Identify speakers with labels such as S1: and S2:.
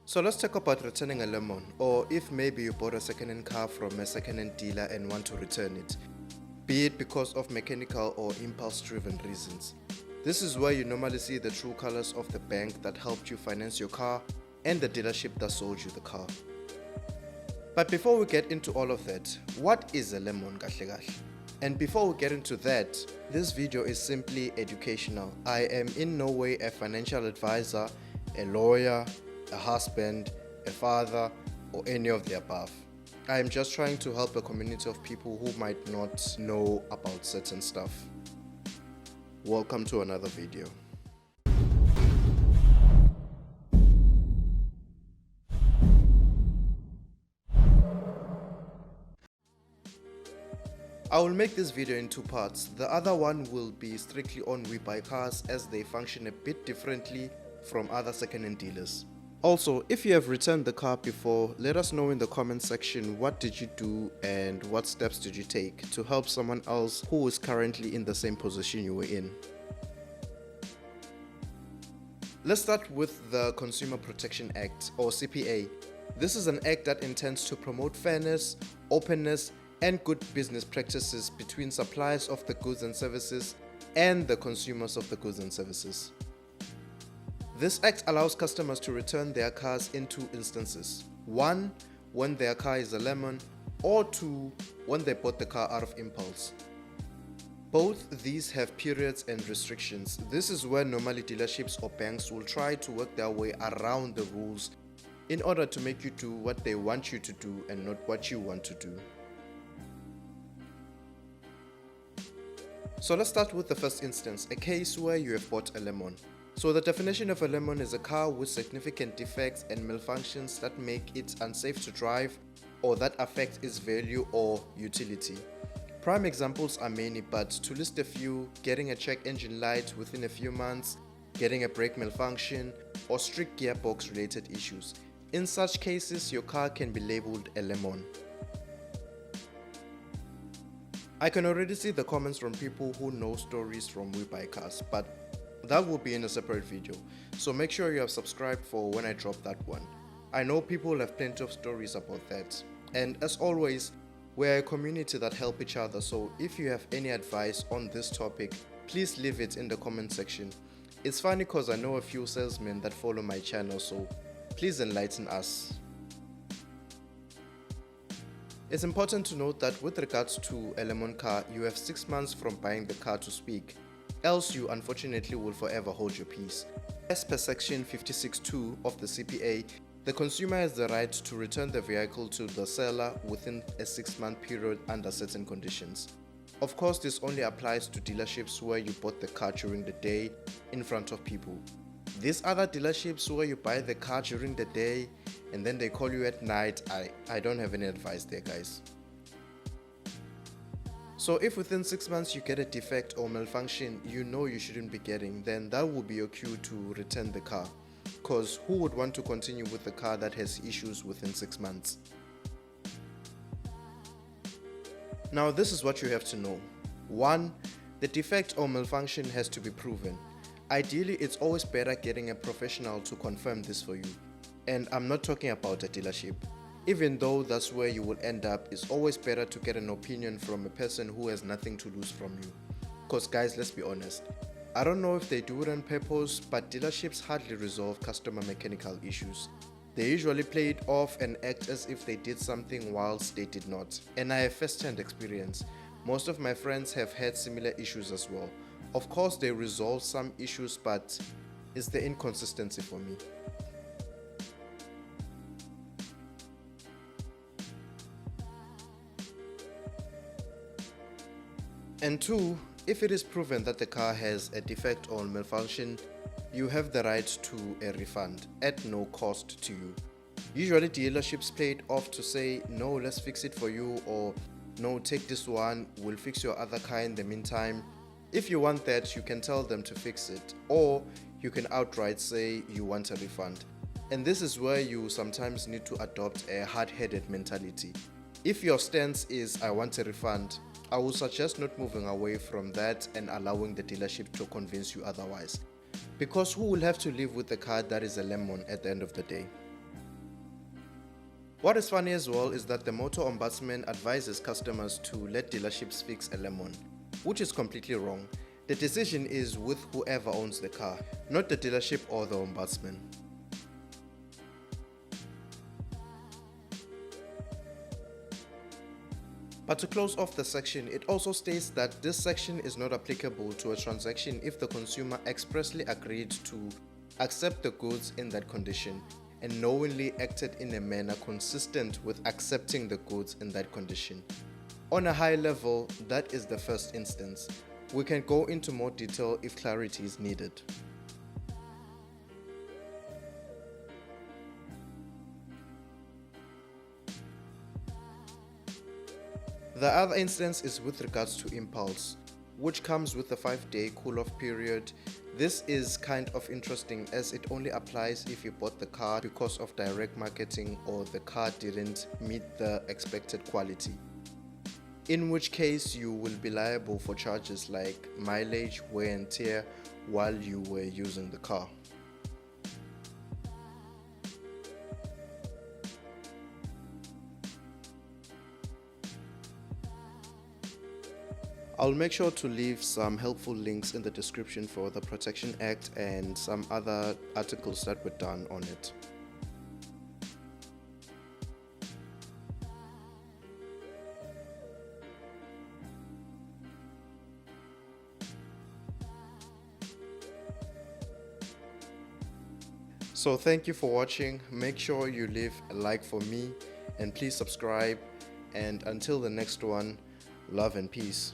S1: So let's talk about returning a lemon, or if maybe you bought a second-hand car from a second-hand dealer and want to return it, be it because of mechanical or impulse-driven reasons. This is where you normally see the true colors of the bank that helped you finance your car and the dealership that sold you the car. But before we get into all of that, what is a lemon kahle kahle? And before we get into that, this video is simply educational. I am in no way a financial advisor, a lawyer, a husband, a father, or any of the above. I am just trying to help a community of people who might not know about certain stuff. Welcome to another video. I will make this video in two parts. The other one will be strictly on We Buy Cars, as they function a bit differently from other second-hand dealers. Also, if you have returned the car before, let us know in the comment section what did you do and what steps did you take to help someone else who is currently in the same position you were in. Let's start with the Consumer Protection Act, or CPA. This is an act that intends to promote fairness, openness, and good business practices between suppliers of the goods and services and the consumers of the goods and services. This act allows customers to return their cars in two instances. One, when their car is a lemon, or two, when they bought the car out of impulse. Both these have periods and restrictions. This is where normally dealerships or banks will try to work their way around the rules in order to make you do what they want you to do and not what you want to do. So let's start with the first instance, a case where you have bought a lemon. So the definition of a lemon is a car with significant defects and malfunctions that make it unsafe to drive or that affect its value or utility. Prime examples are many, but to list a few: getting a check engine light within a few months, getting a brake malfunction, or strict gearbox related issues. In such cases, your car can be labeled a lemon. I can already see the comments from people who know stories from We Buy Cars, but that will be in a separate video, so make sure you have subscribed for when I drop that one. I know people have plenty of stories about that, and as always, we're a community that help each other, so if you have any advice on this topic, please leave it in the comment section. It's funny because I know a few salesmen that follow my channel, so please enlighten us. It's important to note that with regards to a lemon car, you have 6 months from buying the car to speak, else you unfortunately will forever hold your peace. As per section 56(2) of the CPA, the consumer has the right to return the vehicle to the seller within a 6-month period under certain conditions. Of course, this only applies to dealerships where you bought the car during the day in front of people. These other dealerships where you buy the car during the day and then they call you at night, I don't have any advice there, guys. So if within 6 months you get a defect or malfunction you know you shouldn't be getting, then that will be your cue to return the car. Because who would want to continue with the car that has issues within 6 months? Now this is what you have to know. 1. The defect or malfunction has to be proven. Ideally, it's always better getting a professional to confirm this for you. And I'm not talking about a dealership. Even though that's where you will end up, it's always better to get an opinion from a person who has nothing to lose from you. Because guys, let's be honest, I don't know if they do it on purpose, but dealerships hardly resolve customer mechanical issues. They usually play it off and act as if they did something whilst they did not. And I have first-hand experience. Most of my friends have had similar issues as well. Of course, they resolve some issues, but it's the inconsistency for me. And 2, if it is proven that the car has a defect or malfunction, you have the right to a refund at no cost to you. Usually dealerships play it off to say, no, let's fix it for you, or no, take this one, we'll fix your other car in the meantime. If you want that, you can tell them to fix it, or you can outright say you want a refund. And this is where you sometimes need to adopt a hard-headed mentality. If your stance is, I want a refund, I would suggest not moving away from that and allowing the dealership to convince you otherwise. Because who will have to live with a car that is a lemon at the end of the day? What is funny as well is that the motor ombudsman advises customers to let dealerships fix a lemon, which is completely wrong. The decision is with whoever owns the car, not the dealership or the ombudsman. But to close off the section, it also states that this section is not applicable to a transaction if the consumer expressly agreed to accept the goods in that condition and knowingly acted in a manner consistent with accepting the goods in that condition. On a high level, that is the first instance. We can go into more detail if clarity is needed. The other instance is with regards to impulse, which comes with a 5-day cool-off period. This is kind of interesting as it only applies if you bought the car because of direct marketing or the car didn't meet the expected quality, in which case you will be liable for charges like mileage, wear and tear while you were using the car. I'll make sure to leave some helpful links in the description for the Protection Act and some other articles that were done on it. So thank you for watching. Make sure you leave a like for me and please subscribe, and until the next one, love and peace.